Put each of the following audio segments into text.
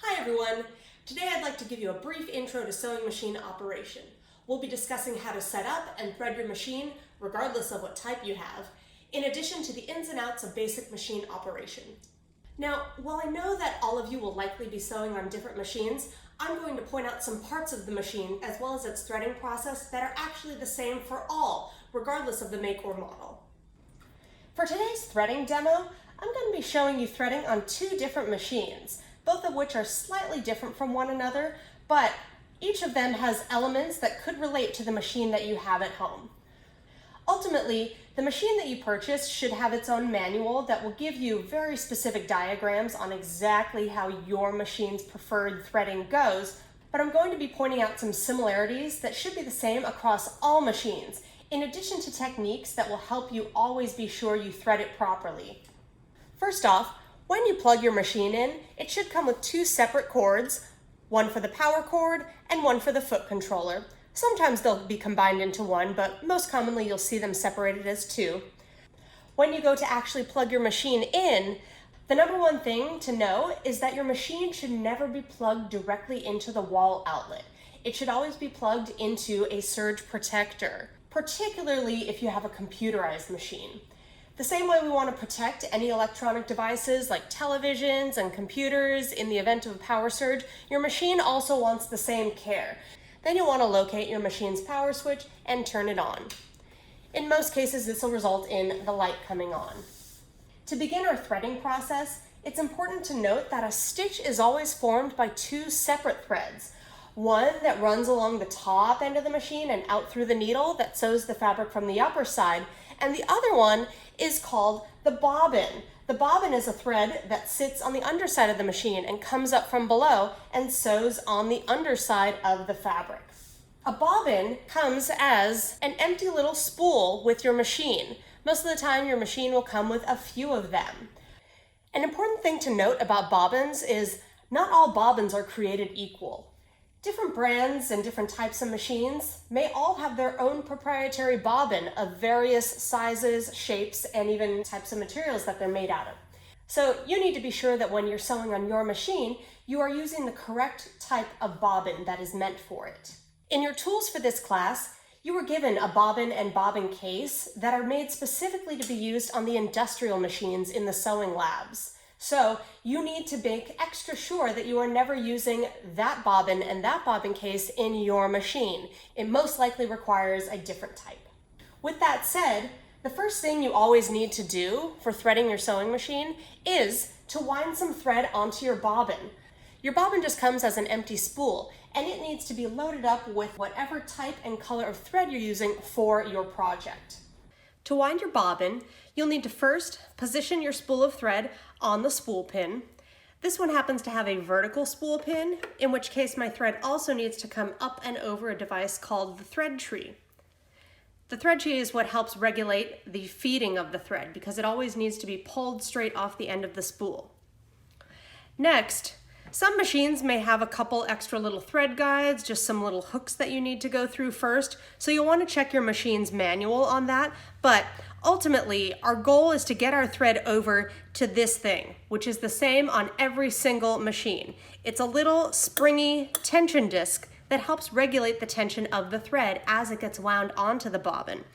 Hi everyone! Today I'd like to give you a brief intro to sewing machine operation. We'll be discussing how to set up and thread your machine, regardless of what type you have, in addition to the ins and outs of basic machine operation. Now, while I know that all of you will likely be sewing on different machines, I'm going to point out some parts of the machine as well as its threading process that are actually the same for all, regardless of the make or model. For today's threading demo, I'm going to be showing you threading on two different machines, both of which are slightly different from one another, but each of them has elements that could relate to the machine that you have at home. Ultimately, the machine that you purchase should have its own manual that will give you very specific diagrams on exactly how your machine's preferred threading goes, but I'm going to be pointing out some similarities that should be the same across all machines, in addition to techniques that will help you always be sure you thread it properly. First off, when you plug your machine in, it should come with two separate cords, one for the power cord and one for the foot controller. Sometimes they'll be combined into one, but most commonly you'll see them separated as two. When you go to actually plug your machine in, the number one thing to know is that your machine should never be plugged directly into the wall outlet. It should always be plugged into a surge protector, particularly if you have a computerized machine. The same way we want to protect any electronic devices like televisions and computers in the event of a power surge, your machine also wants the same care. Then you'll want to locate your machine's power switch and turn it on. In most cases, this will result in the light coming on. To begin our threading process, it's important to note that a stitch is always formed by two separate threads. One that runs along the top end of the machine and out through the needle that sews the fabric from the upper side, and the other one is called the bobbin. The bobbin is a thread that sits on the underside of the machine and comes up from below and sews on the underside of the fabric. A bobbin comes as an empty little spool with your machine. Most of the time your machine will come with a few of them. An important thing to note about bobbins is not all bobbins are created equal. Different brands and different types of machines may all have their own proprietary bobbin of various sizes, shapes, and even types of materials that they're made out of. So you need to be sure that when you're sewing on your machine, you are using the correct type of bobbin that is meant for it. In your tools for this class, you were given a bobbin and bobbin case that are made specifically to be used on the industrial machines in the sewing labs. So you need to make extra sure that you are never using that bobbin and that bobbin case in your machine. It most likely requires a different type. With that said, the first thing you always need to do for threading your sewing machine is to wind some thread onto your bobbin. Your bobbin just comes as an empty spool, and it needs to be loaded up with whatever type and color of thread you're using for your project. To wind your bobbin, you'll need to first position your spool of thread on the spool pin. This one happens to have a vertical spool pin, in which case my thread also needs to come up and over a device called the thread tree. The thread tree is what helps regulate the feeding of the thread because it always needs to be pulled straight off the end of the spool. Next, some machines may have a couple extra little thread guides, just some little hooks that you need to go through first, so you'll want to check your machine's manual on that, but ultimately our goal is to get our thread over to this thing, which is the same on every single machine. It's a little springy tension disc that helps regulate the tension of the thread as it gets wound onto the bobbin.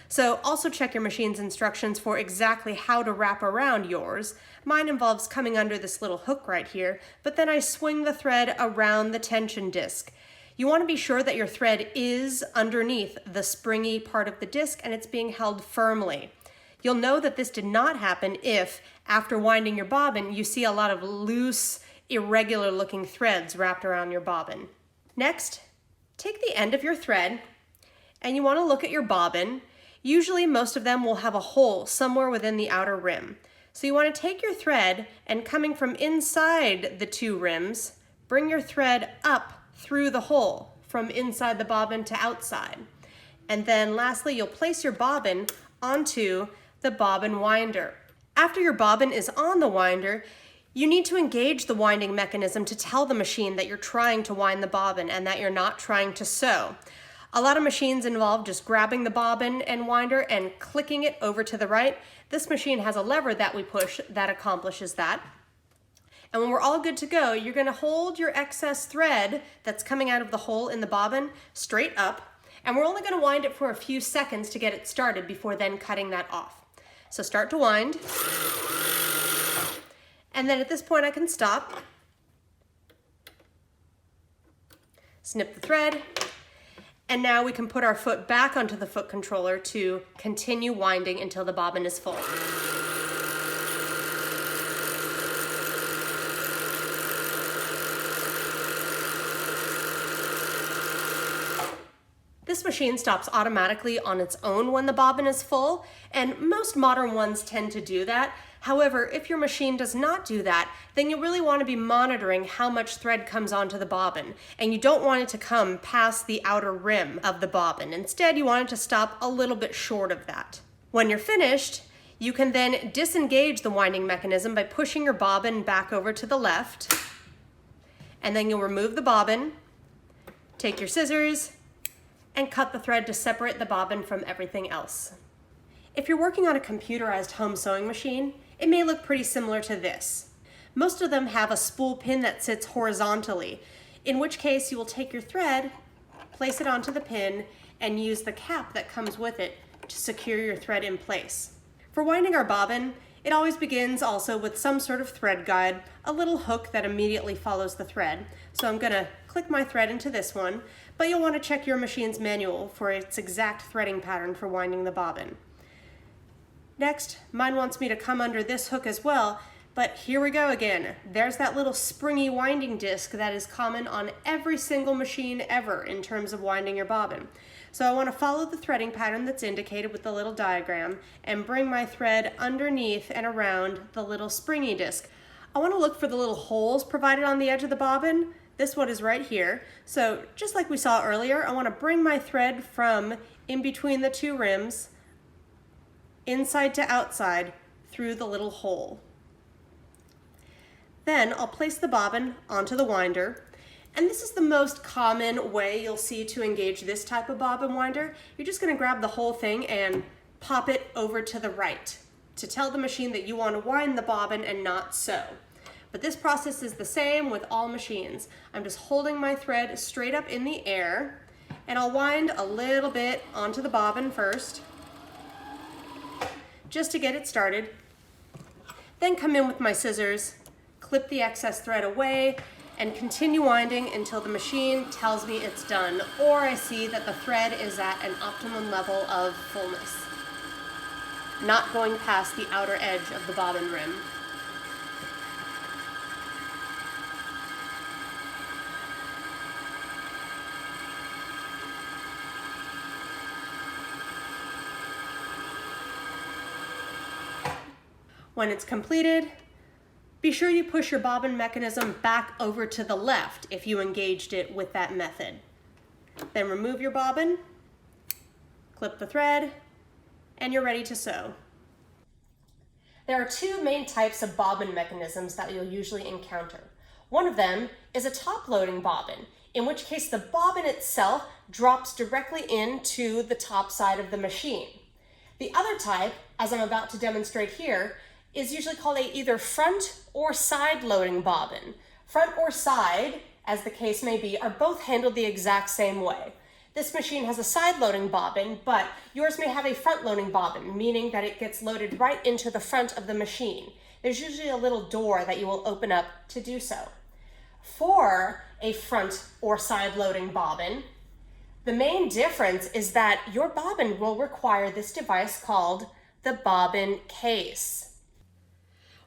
So also check your machine's instructions for exactly how to wrap around yours. Mine involves coming under this little hook right here, but then I swing the thread around the tension disc. You want to be sure that your thread is underneath the springy part of the disc and it's being held firmly. You'll know that this did not happen if, after winding your bobbin, you see a lot of loose, irregular looking threads wrapped around your bobbin. Next, take the end of your thread and you want to look at your bobbin. Usually most of them will have a hole somewhere within the outer rim. So you want to take your thread and coming from inside the two rims, bring your thread up through the hole from inside the bobbin to outside. And then lastly, you'll place your bobbin onto the bobbin winder. After your bobbin is on the winder, you need to engage the winding mechanism to tell the machine that you're trying to wind the bobbin and that you're not trying to sew. A lot of machines involve just grabbing the bobbin and winder and clicking it over to the right. This machine has a lever that we push that accomplishes that. And when we're all good to go, you're gonna hold your excess thread that's coming out of the hole in the bobbin straight up, and we're only gonna wind it for a few seconds to get it started before then cutting that off. So start to wind, and then at this point I can stop, snip the thread, and now we can put our foot back onto the foot controller to continue winding until the bobbin is full. This machine stops automatically on its own when the bobbin is full, and most modern ones tend to do that. However, if your machine does not do that, then you really want to be monitoring how much thread comes onto the bobbin, and you don't want it to come past the outer rim of the bobbin. Instead, you want it to stop a little bit short of that. When you're finished, you can then disengage the winding mechanism by pushing your bobbin back over to the left, and then you'll remove the bobbin, take your scissors, and cut the thread to separate the bobbin from everything else. If you're working on a computerized home sewing machine, it may look pretty similar to this. Most of them have a spool pin that sits horizontally, in which case you will take your thread, place it onto the pin, and use the cap that comes with it to secure your thread in place. For winding our bobbin, it always begins also with some sort of thread guide, a little hook that immediately follows the thread. So I'm gonna click my thread into this one, but you'll want to check your machine's manual for its exact threading pattern for winding the bobbin. Next, mine wants me to come under this hook as well, but here we go again. There's that little springy winding disc that is common on every single machine ever in terms of winding your bobbin. So I want to follow the threading pattern that's indicated with the little diagram and bring my thread underneath and around the little springy disc. I want to look for the little holes provided on the edge of the bobbin. This one is right here. So just like we saw earlier, I want to bring my thread from in between the two rims, inside to outside, through the little hole. Then I'll place the bobbin onto the winder, and this is the most common way you'll see to engage this type of bobbin winder. You're just going to grab the whole thing and pop it over to the right to tell the machine that you want to wind the bobbin and not sew. But this process is the same with all machines. I'm just holding my thread straight up in the air, and I'll wind a little bit onto the bobbin first, just to get it started. Then come in with my scissors, clip the excess thread away, and continue winding until the machine tells me it's done, or I see that the thread is at an optimum level of fullness, not going past the outer edge of the bobbin rim. When it's completed, be sure you push your bobbin mechanism back over to the left if you engaged it with that method. Then remove your bobbin, clip the thread, and you're ready to sew. There are two main types of bobbin mechanisms that you'll usually encounter. One of them is a top loading bobbin, in which case the bobbin itself drops directly into the top side of the machine. The other type, as I'm about to demonstrate here, is usually called a either front or side loading bobbin. Front or side, as the case may be, are both handled the exact same way. This machine has a side loading bobbin, but yours may have a front loading bobbin, meaning that it gets loaded right into the front of the machine. There's usually a little door that you will open up to do so. For a front or side loading bobbin, the main difference is that your bobbin will require this device called the bobbin case.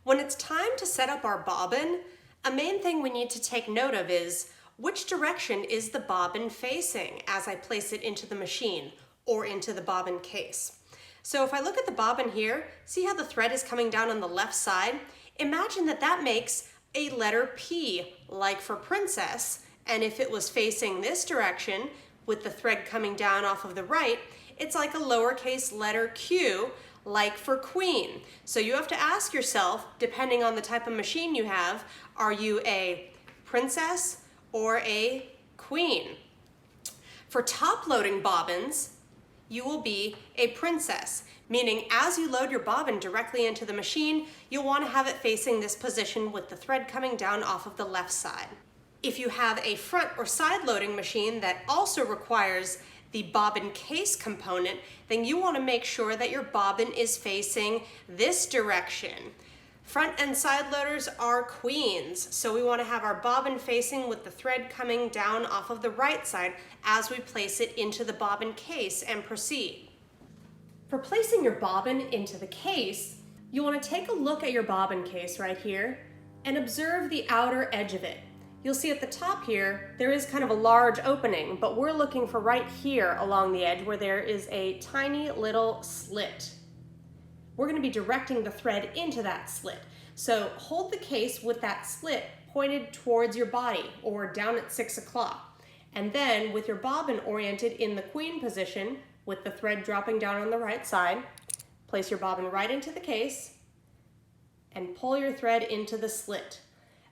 When it's time to set up our bobbin, a main thing we need to take note of is which direction is the bobbin facing as I place it into the machine or into the bobbin case. So if I look at the bobbin here, see how the thread is coming down on the left side? Imagine that that makes a letter P, like for princess, and if it was facing this direction with the thread coming down off of the right, it's like a lowercase letter Q, like for queen. So you have to ask yourself, depending on the type of machine you have, are you a princess or a queen? For top loading bobbins, you will be a princess, meaning as you load your bobbin directly into the machine, you'll want to have it facing this position with the thread coming down off of the left side. If you have a front or side loading machine that also requires the bobbin case component, then you want to make sure that your bobbin is facing this direction. Front and side loaders are queens, so we want to have our bobbin facing with the thread coming down off of the right side as we place it into the bobbin case and proceed. For placing your bobbin into the case, you want to take a look at your bobbin case right here and observe the outer edge of it. You'll see at the top here, there is kind of a large opening, but we're looking for right here along the edge where there is a tiny little slit. We're going to be directing the thread into that slit. So hold the case with that slit pointed towards your body or down at 6 o'clock. And then with your bobbin oriented in the queen position with the thread dropping down on the right side, place your bobbin right into the case and pull your thread into the slit.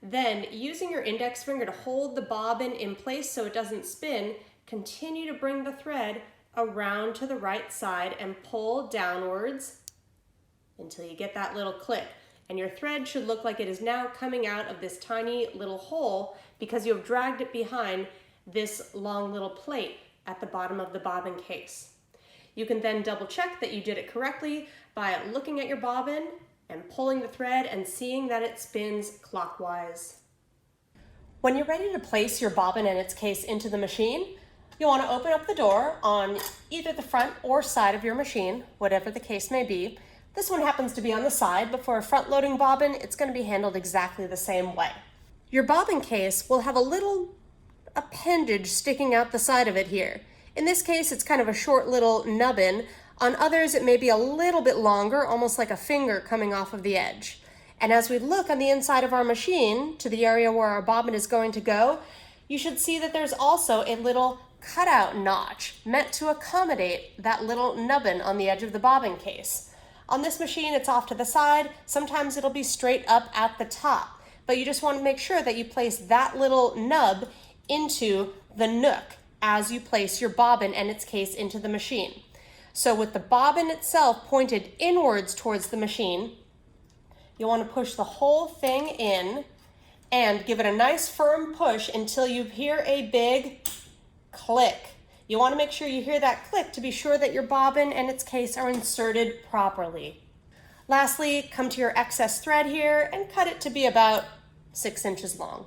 Then, using your index finger to hold the bobbin in place so it doesn't spin, continue to bring the thread around to the right side and pull downwards until you get that little click. And your thread should look like it is now coming out of this tiny little hole because you have dragged it behind this long little plate at the bottom of the bobbin case. You can then double check that you did it correctly by looking at your bobbin and pulling the thread and seeing that it spins clockwise. When you're ready to place your bobbin and its case into the machine, you'll want to open up the door on either the front or side of your machine, whatever the case may be. This one happens to be on the side, but for a front loading bobbin, it's going to be handled exactly the same way. Your bobbin case will have a little appendage sticking out the side of it here. In this case, it's kind of a short little nubbin. On others, it may be a little bit longer, almost like a finger coming off of the edge. And as we look on the inside of our machine to the area where our bobbin is going to go, you should see that there's also a little cutout notch meant to accommodate that little nubbin on the edge of the bobbin case. On this machine, it's off to the side. Sometimes it'll be straight up at the top, but you just want to make sure that you place that little nub into the nook as you place your bobbin and its case into the machine. So with the bobbin itself pointed inwards towards the machine, you want to push the whole thing in and give it a nice firm push until you hear a big click. You want to make sure you hear that click to be sure that your bobbin and its case are inserted properly. Lastly, come to your excess thread here and cut it to be about 6 inches long.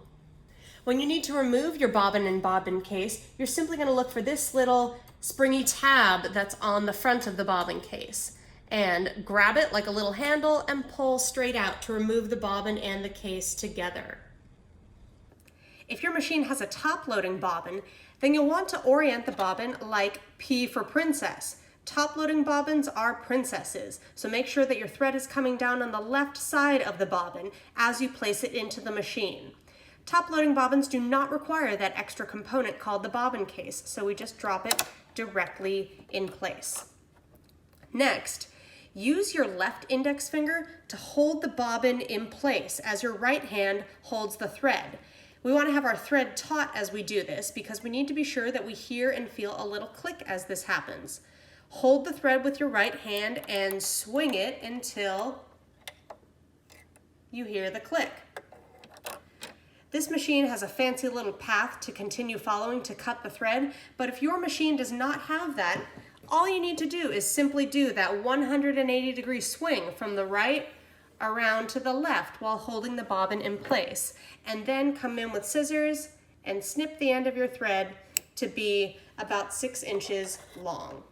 When you need to remove your bobbin and bobbin case, you're simply going to look for this little springy tab that's on the front of the bobbin case and grab it like a little handle and pull straight out to remove the bobbin and the case together. If your machine has a top loading bobbin, then you'll want to orient the bobbin like P for princess. Top loading bobbins are princesses, so make sure that your thread is coming down on the left side of the bobbin as you place it into the machine. Top loading bobbins do not require that extra component called the bobbin case, so we just drop it directly in place. Next, use your left index finger to hold the bobbin in place as your right hand holds the thread. We want to have our thread taut as we do this because we need to be sure that we hear and feel a little click as this happens. Hold the thread with your right hand and swing it until you hear the click. This machine has a fancy little path to continue following to cut the thread, but if your machine does not have that, all you need to do is simply do that 180-degree swing from the right around to the left while holding the bobbin in place, and then come in with scissors and snip the end of your thread to be about 6 inches long.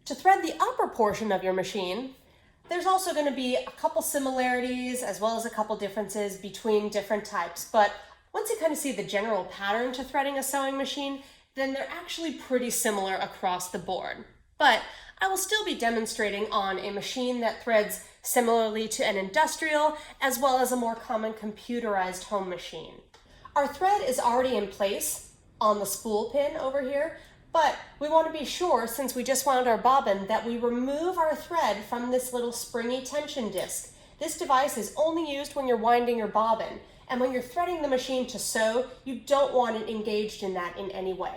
To thread the upper portion of your machine, there's also going to be a couple similarities as well as a couple differences between different types, but once you kind of see the general pattern to threading a sewing machine, then they're actually pretty similar across the board. But I will still be demonstrating on a machine that threads similarly to an industrial as well as a more common computerized home machine. Our thread is already in place on the spool pin over here, but we want to be sure, since we just wound our bobbin, that we remove our thread from this little springy tension disc. This device is only used when you're winding your bobbin, and when you're threading the machine to sew, you don't want it engaged in that in any way.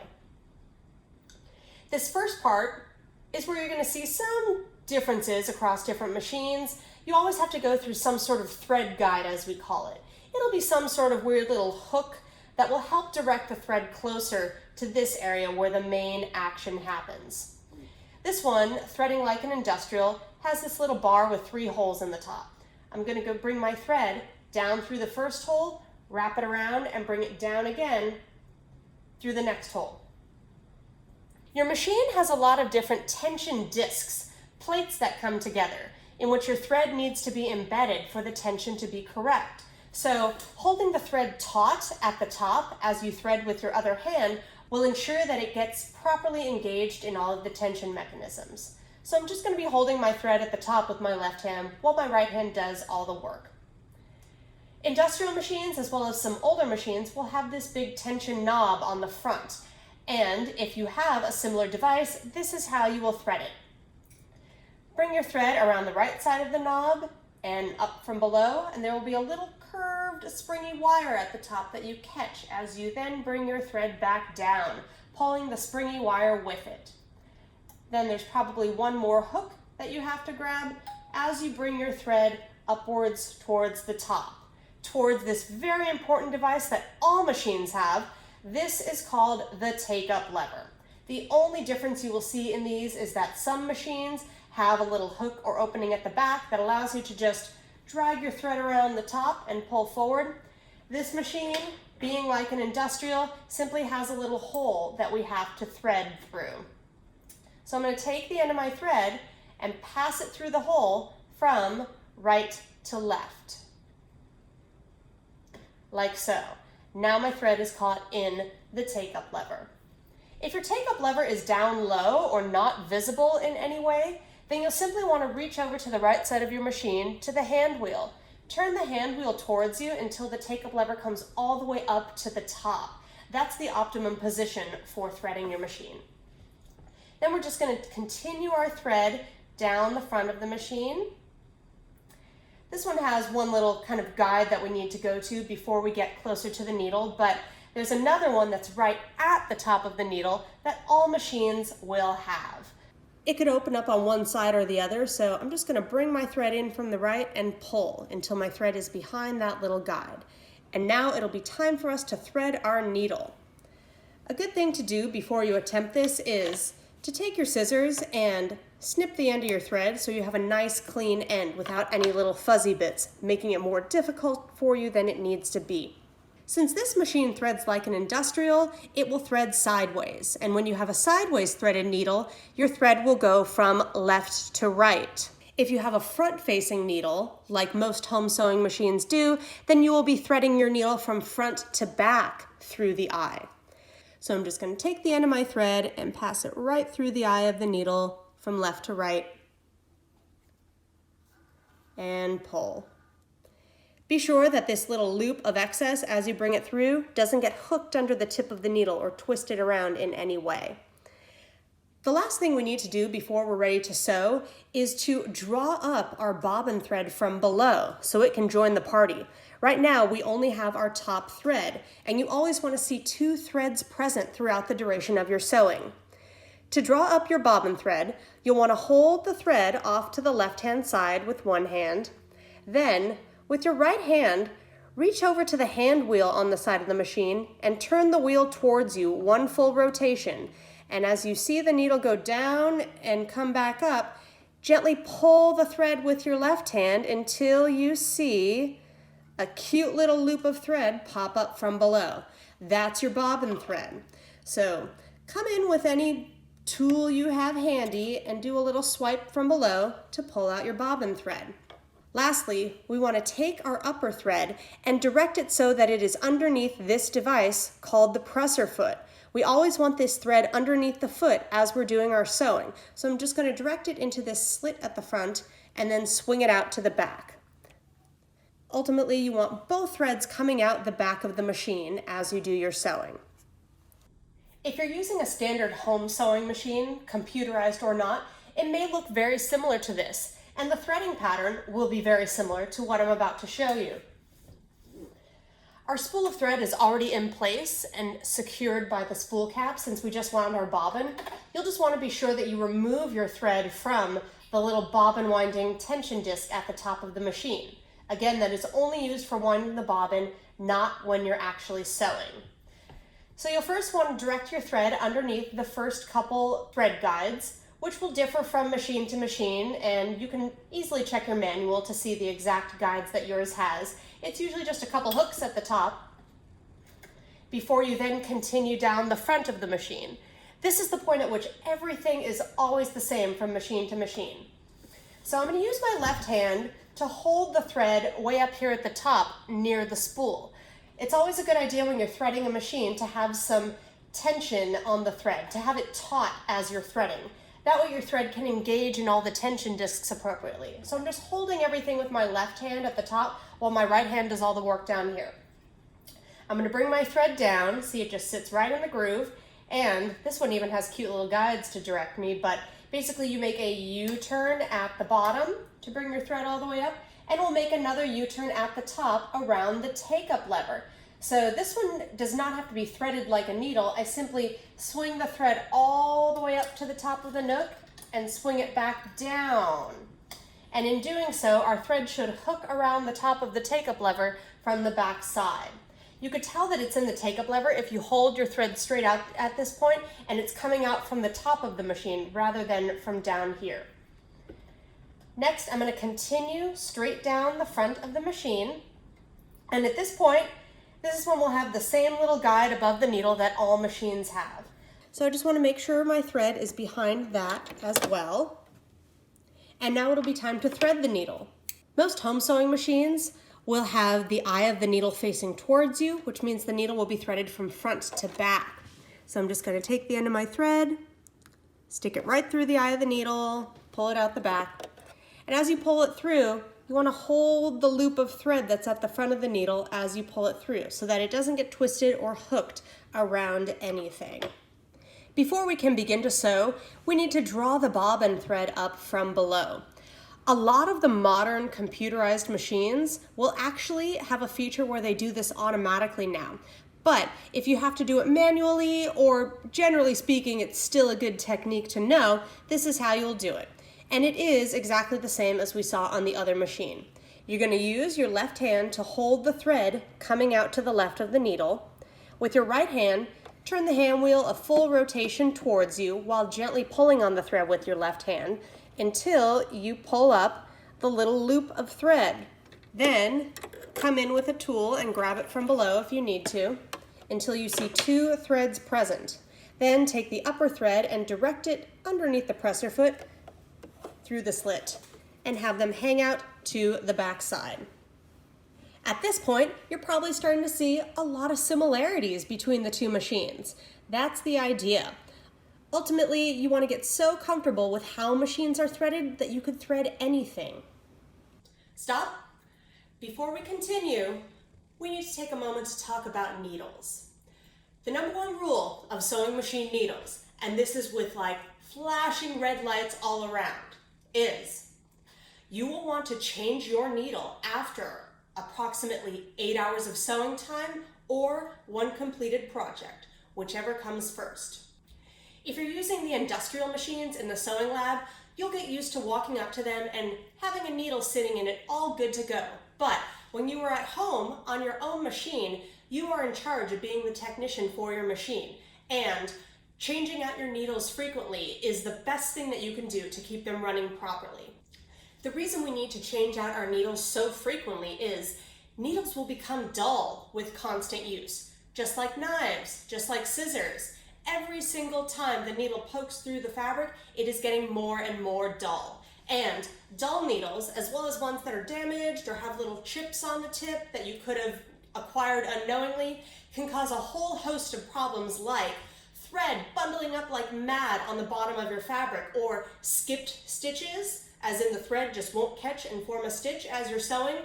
This first part is where you're going to see some differences across different machines. You always have to go through some sort of thread guide, as we call it. It'll be some sort of weird little hook that will help direct the thread closer to this area where the main action happens. This one, Threading Like an Industrial, has this little bar with 3 holes in the top. I'm going to go bring my thread down through the first hole, wrap it around, and bring it down again through the next hole. Your machine has a lot of different tension discs, plates that come together, in which your thread needs to be embedded for the tension to be correct. So holding the thread taut at the top as you thread with your other hand will ensure that it gets properly engaged in all of the tension mechanisms. So I'm just going to be holding my thread at the top with my left hand while my right hand does all the work. Industrial machines, as well as some older machines, will have this big tension knob on the front. And if you have a similar device, this is how you will thread it. Bring your thread around the right side of the knob and up from below, and there will be a little curved springy wire at the top that you catch as you then bring your thread back down, pulling the springy wire with it. Then there's probably one more hook that you have to grab as you bring your thread upwards towards the top, towards this very important device that all machines have. This is called the take-up lever. The only difference you will see in these is that some machines have a little hook or opening at the back that allows you to just drag your thread around the top and pull forward. This machine, being like an industrial, simply has a little hole that we have to thread through. So I'm going to take the end of my thread and pass it through the hole from right to left, like so. Now my thread is caught in the take-up lever. If your take-up lever is down low or not visible in any way, then you'll simply want to reach over to the right side of your machine to the hand wheel. Turn the hand wheel towards you until the take-up lever comes all the way up to the top. That's the optimum position for threading your machine. Then we're just going to continue our thread down the front of the machine. This one has one little kind of guide that we need to go to before we get closer to the needle, but there's another one that's right at the top of the needle that all machines will have. It could open up on one side or the other, so I'm just going to bring my thread in from the right and pull until my thread is behind that little guide. And now it'll be time for us to thread our needle. A good thing to do before you attempt this is to take your scissors and snip the end of your thread so you have a nice clean end without any little fuzzy bits, making it more difficult for you than it needs to be. Since this machine threads like an industrial, it will thread sideways. And when you have a sideways threaded needle, your thread will go from left to right. If you have a front-facing needle, like most home sewing machines do, then you will be threading your needle from front to back through the eye. So I'm just going to take the end of my thread and pass it right through the eye of the needle from left to right and pull. Be sure that this little loop of excess as you bring it through doesn't get hooked under the tip of the needle or twisted around in any way. The last thing we need to do before we're ready to sew is to draw up our bobbin thread from below so it can join the party. Right now we only have our top thread, and you always want to see 2 threads present throughout the duration of your sewing. To draw up your bobbin thread, you'll want to hold the thread off to the left-hand side with one hand. Then, with your right hand, reach over to the hand wheel on the side of the machine and turn the wheel towards you 1 full rotation. And as you see the needle go down and come back up, gently pull the thread with your left hand until you see a cute little loop of thread pop up from below. That's your bobbin thread. So come in with any tool you have handy and do a little swipe from below to pull out your bobbin thread. Lastly, we want to take our upper thread and direct it so that it is underneath this device called the presser foot. We always want this thread underneath the foot as we're doing our sewing. So I'm just going to direct it into this slit at the front and then swing it out to the back. Ultimately, you want both threads coming out the back of the machine as you do your sewing. If you're using a standard home sewing machine, computerized or not, it may look very similar to this, and the threading pattern will be very similar to what I'm about to show you. Our spool of thread is already in place and secured by the spool cap since we just wound our bobbin. You'll just want to be sure that you remove your thread from the little bobbin winding tension disc at the top of the machine. Again, that is only used for winding the bobbin, not when you're actually sewing. So you'll first want to direct your thread underneath the first couple thread guides, which will differ from machine to machine, and you can easily check your manual to see the exact guides that yours has. It's usually just a couple hooks at the top before you then continue down the front of the machine. This is the point at which everything is always the same from machine to machine. So I'm going to use my left hand to hold the thread way up here at the top near the spool. It's always a good idea when you're threading a machine to have some tension on the thread, to have it taut as you're threading. That way your thread can engage in all the tension discs appropriately. So I'm just holding everything with my left hand at the top while my right hand does all the work down here. I'm going to bring my thread down, see it just sits right in the groove, and this one even has cute little guides to direct me, but basically you make a U-turn at the bottom to bring your thread all the way up, and we'll make another U-turn at the top around the take-up lever. So this one does not have to be threaded like a needle. I simply swing the thread all the way up to the top of the nook and swing it back down. And in doing so, our thread should hook around the top of the take-up lever from the back side. You could tell that it's in the take-up lever if you hold your thread straight out at this point and it's coming out from the top of the machine rather than from down here. Next, I'm going to continue straight down the front of the machine. And at this point, this is when we'll have the same little guide above the needle that all machines have. So I just want to make sure my thread is behind that as well. And now it'll be time to thread the needle. Most home sewing machines will have the eye of the needle facing towards you, which means the needle will be threaded from front to back. So I'm just going to take the end of my thread, stick it right through the eye of the needle, pull it out the back. And as you pull it through, you want to hold the loop of thread that's at the front of the needle as you pull it through so that it doesn't get twisted or hooked around anything. Before we can begin to sew, we need to draw the bobbin thread up from below. A lot of the modern computerized machines will actually have a feature where they do this automatically now. But if you have to do it manually, or generally speaking, it's still a good technique to know, this is how you'll do it. And it is exactly the same as we saw on the other machine. You're going to use your left hand to hold the thread coming out to the left of the needle. With your right hand, turn the hand wheel a full rotation towards you while gently pulling on the thread with your left hand until you pull up the little loop of thread. Then come in with a tool and grab it from below if you need to until you see 2 threads present. Then take the upper thread and direct it underneath the presser foot through the slit and have them hang out to the back side. At this point, you're probably starting to see a lot of similarities between the two machines. That's the idea. Ultimately, you want to get so comfortable with how machines are threaded that you could thread anything. Stop. Before we continue, we need to take a moment to talk about needles. The #1 rule of sewing machine needles, and this is with like flashing red lights all around, is you will want to change your needle after approximately 8 hours of sewing time or 1 completed project, whichever comes first. If you're using the industrial machines in the sewing lab, you'll get used to walking up to them and having a needle sitting in it all good to go. But when you are at home on your own machine, you are in charge of being the technician for your machine. And changing out your needles frequently is the best thing that you can do to keep them running properly. The reason we need to change out our needles so frequently is needles will become dull with constant use. Just like knives, just like scissors. Every single time the needle pokes through the fabric, it is getting more and more dull. And dull needles, as well as ones that are damaged or have little chips on the tip that you could have acquired unknowingly, can cause a whole host of problems like thread bundling up like mad on the bottom of your fabric, or skipped stitches, as in the thread just won't catch and form a stitch as you're sewing.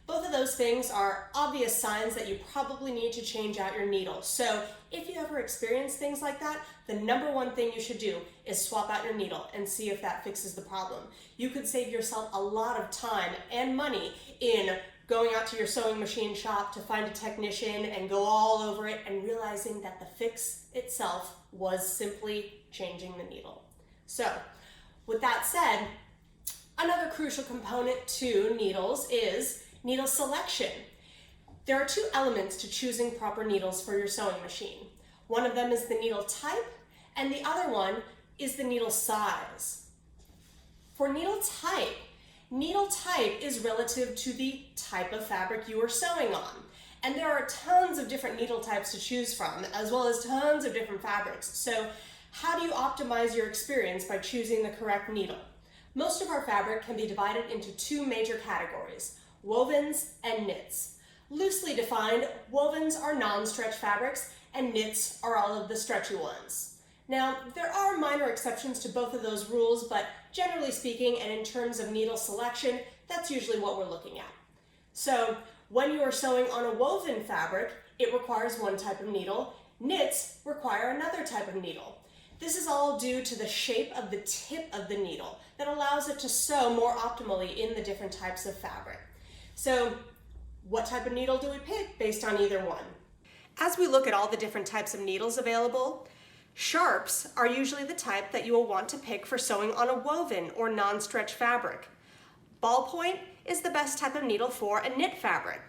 Both of those things are obvious signs that you probably need to change out your needle. So if you ever experience things like that, the #1 thing you should do is swap out your needle and see if that fixes the problem. You could save yourself a lot of time and money in going out to your sewing machine shop to find a technician and go all over it and realizing that the fix itself was simply changing the needle. So, with that said, another crucial component to needles is needle selection. There are two elements to choosing proper needles for your sewing machine. One of them is the needle type, and the other one is the needle size. For needle type is relative to the type of fabric you are sewing on. And there are tons of different needle types to choose from, as well as tons of different fabrics. So how do you optimize your experience by choosing the correct needle? Most of our fabric can be divided into two major categories, wovens and knits. Loosely defined, wovens are non-stretch fabrics and knits are all of the stretchy ones. Now, there are minor exceptions to both of those rules, but generally speaking, and in terms of needle selection, that's usually what we're looking at. So, when you are sewing on a woven fabric, it requires one type of needle. Knits require another type of needle. This is all due to the shape of the tip of the needle that allows it to sew more optimally in the different types of fabric. So, what type of needle do we pick based on either one? As we look at all the different types of needles available, sharps are usually the type that you will want to pick for sewing on a woven or non-stretch fabric. Ballpoint is the best type of needle for a knit fabric.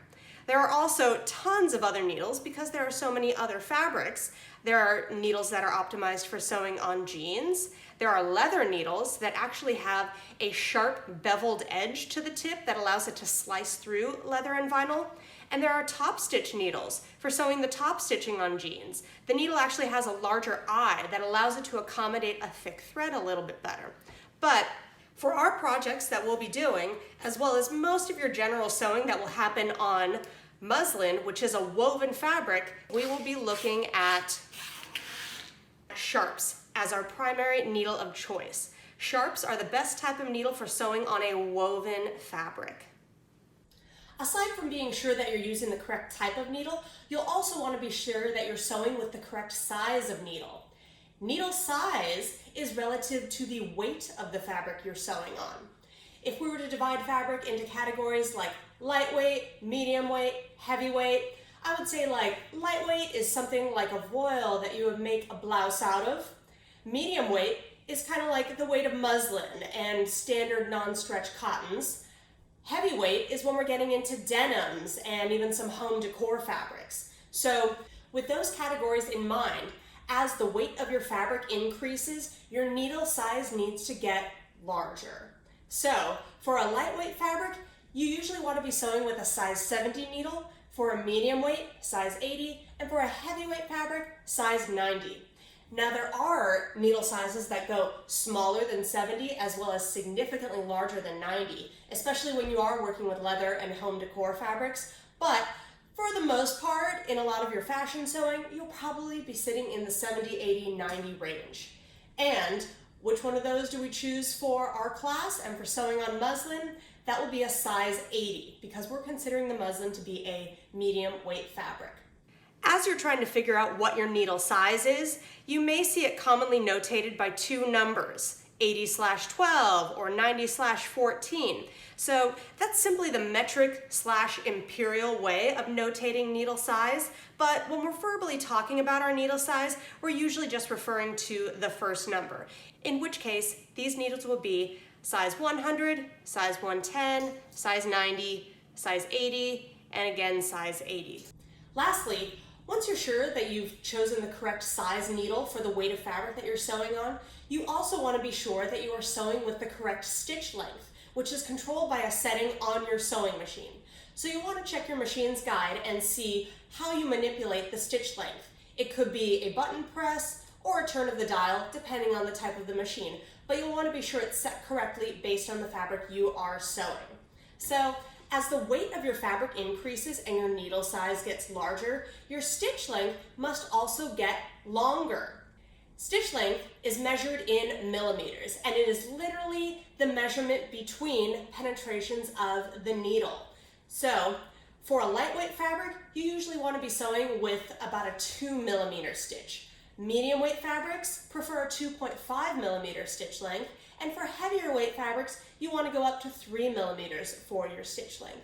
There are also tons of other needles because there are so many other fabrics. There are needles that are optimized for sewing on jeans. There are leather needles that actually have a sharp beveled edge to the tip that allows it to slice through leather and vinyl. And there are top stitch needles for sewing the top stitching on jeans. The needle actually has a larger eye that allows it to accommodate a thick thread a little bit better. But for our projects that we'll be doing, as well as most of your general sewing that will happen on muslin, which is a woven fabric, we will be looking at sharps as our primary needle of choice. Sharps are the best type of needle for sewing on a woven fabric. Aside from being sure that you're using the correct type of needle, you'll also want to be sure that you're sewing with the correct size of needle. Needle size is relative to the weight of the fabric you're sewing on. If we were to divide fabric into categories like lightweight, medium weight, heavyweight, I would say like lightweight is something like a voile that you would make a blouse out of. Medium weight is kind of like the weight of muslin and standard non-stretch cottons. Heavyweight is when we're getting into denims and even some home decor fabrics. So with those categories in mind, as the weight of your fabric increases, your needle size needs to get larger. So for a lightweight fabric, you usually want to be sewing with a size 70 needle, for a medium weight, size 80, and for a heavyweight fabric, size 90. Now there are needle sizes that go smaller than 70 as well as significantly larger than 90, especially when you are working with leather and home decor fabrics, but for the most part, in a lot of your fashion sewing, you'll probably be sitting in the 70, 80, 90 range. And which one of those do we choose for our class and for sewing on muslin? That will be a size 80 because we're considering the muslin to be a medium weight fabric. As you're trying to figure out what your needle size is, you may see it commonly notated by two numbers, 80/12 or 90/14. So that's simply the metric/imperial way of notating needle size, but when we're verbally talking about our needle size, we're usually just referring to the first number, in which case these needles will be size 100, size 110, size 90, size 80, and again size 80. Lastly, once you're sure that you've chosen the correct size needle for the weight of fabric that you're sewing on, you also want to be sure that you are sewing with the correct stitch length, which is controlled by a setting on your sewing machine. So you want to check your machine's guide and see how you manipulate the stitch length. It could be a button press or a turn of the dial, depending on the type of the machine, but you'll want to be sure it's set correctly based on the fabric you are sewing. So as the weight of your fabric increases and your needle size gets larger, your stitch length must also get longer. Stitch length is measured in millimeters, and it is literally the measurement between penetrations of the needle. So for a lightweight fabric, you usually want to be sewing with about a 2 millimeter stitch. Medium weight fabrics prefer a 2.5 millimeter stitch length, and for heavier weight fabrics, you want to go up to 3 millimeters for your stitch length.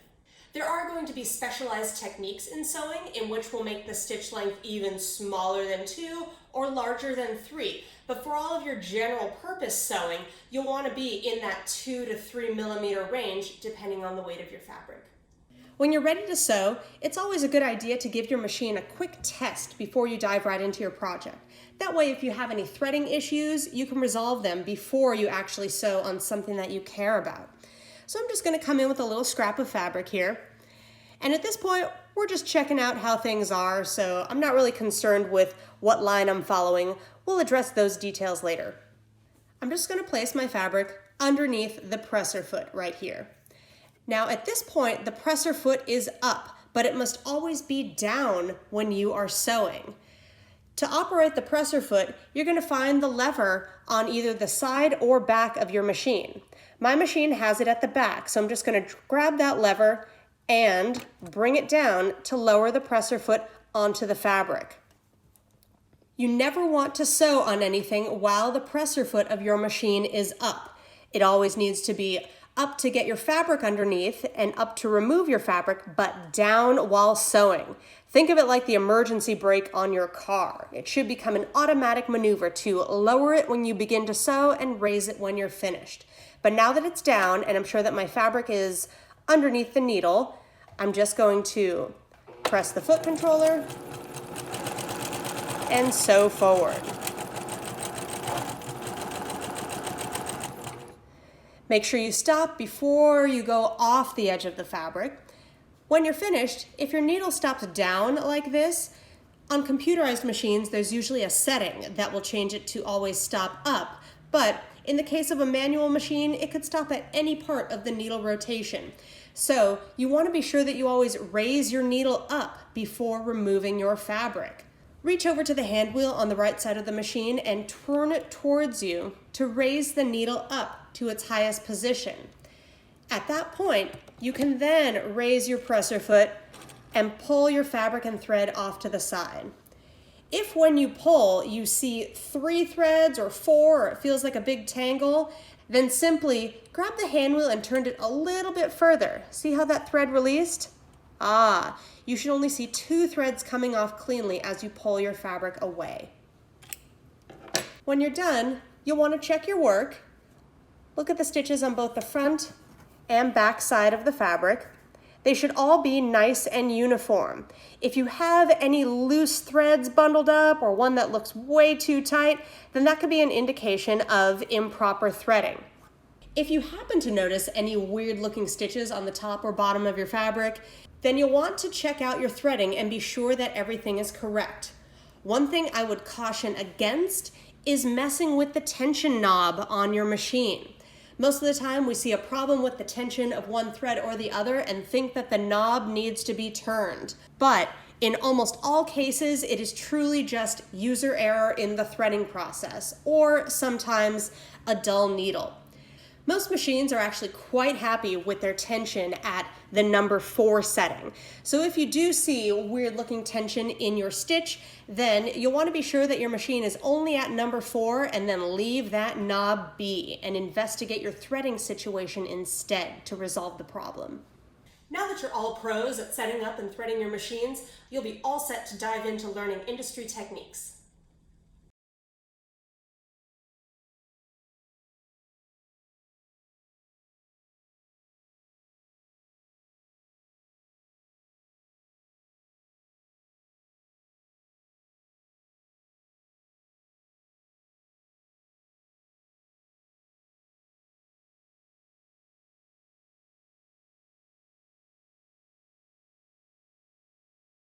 There are going to be specialized techniques in sewing in which we'll make the stitch length even smaller than 2 or larger than 3. But for all of your general purpose sewing, you'll want to be in that 2 to 3 millimeter range depending on the weight of your fabric. When you're ready to sew, it's always a good idea to give your machine a quick test before you dive right into your project. That way, if you have any threading issues, you can resolve them before you actually sew on something that you care about. So I'm just going to come in with a little scrap of fabric here. And at this point, we're just checking out how things are, so I'm not really concerned with what line I'm following. We'll address those details later. I'm just going to place my fabric underneath the presser foot right here. Now at this point, the presser foot is up, but it must always be down when you are sewing. To operate the presser foot, you're going to find the lever on either the side or back of your machine. My machine has it at the back, so I'm just going to grab that lever and bring it down to lower the presser foot onto the fabric. You never want to sew on anything while the presser foot of your machine is up. It always needs to be up to get your fabric underneath and up to remove your fabric, but down while sewing. Think of it like the emergency brake on your car. It should become an automatic maneuver to lower it when you begin to sew and raise it when you're finished. But now that it's down, and I'm sure that my fabric is underneath the needle, I'm just going to press the foot controller and sew forward. Make sure you stop before you go off the edge of the fabric. When you're finished, if your needle stops down like this, on computerized machines, there's usually a setting that will change it to always stop up. But in the case of a manual machine, it could stop at any part of the needle rotation. So you want to be sure that you always raise your needle up before removing your fabric. Reach over to the hand wheel on the right side of the machine and turn it towards you to raise the needle up to its highest position. At that point, you can then raise your presser foot and pull your fabric and thread off to the side. If when you pull, you see 3 threads or 4, or it feels like a big tangle, then simply grab the hand wheel and turn it a little bit further. See how that thread released? You should only see 2 threads coming off cleanly as you pull your fabric away. When you're done, you'll want to check your work. Look at the stitches on both the front and back side of the fabric. They should all be nice and uniform. If you have any loose threads bundled up or one that looks way too tight, then that could be an indication of improper threading. If you happen to notice any weird looking stitches on the top or bottom of your fabric, then you'll want to check out your threading and be sure that everything is correct. One thing I would caution against is messing with the tension knob on your machine. Most of the time we see a problem with the tension of one thread or the other and think that the knob needs to be turned. But in almost all cases, it is truly just user error in the threading process, or sometimes a dull needle. Most machines are actually quite happy with their tension at the number 4 setting. So if you do see weird looking tension in your stitch, then you'll want to be sure that your machine is only at number 4 and then leave that knob be and investigate your threading situation instead to resolve the problem. Now that you're all pros at setting up and threading your machines, you'll be all set to dive into learning industry techniques.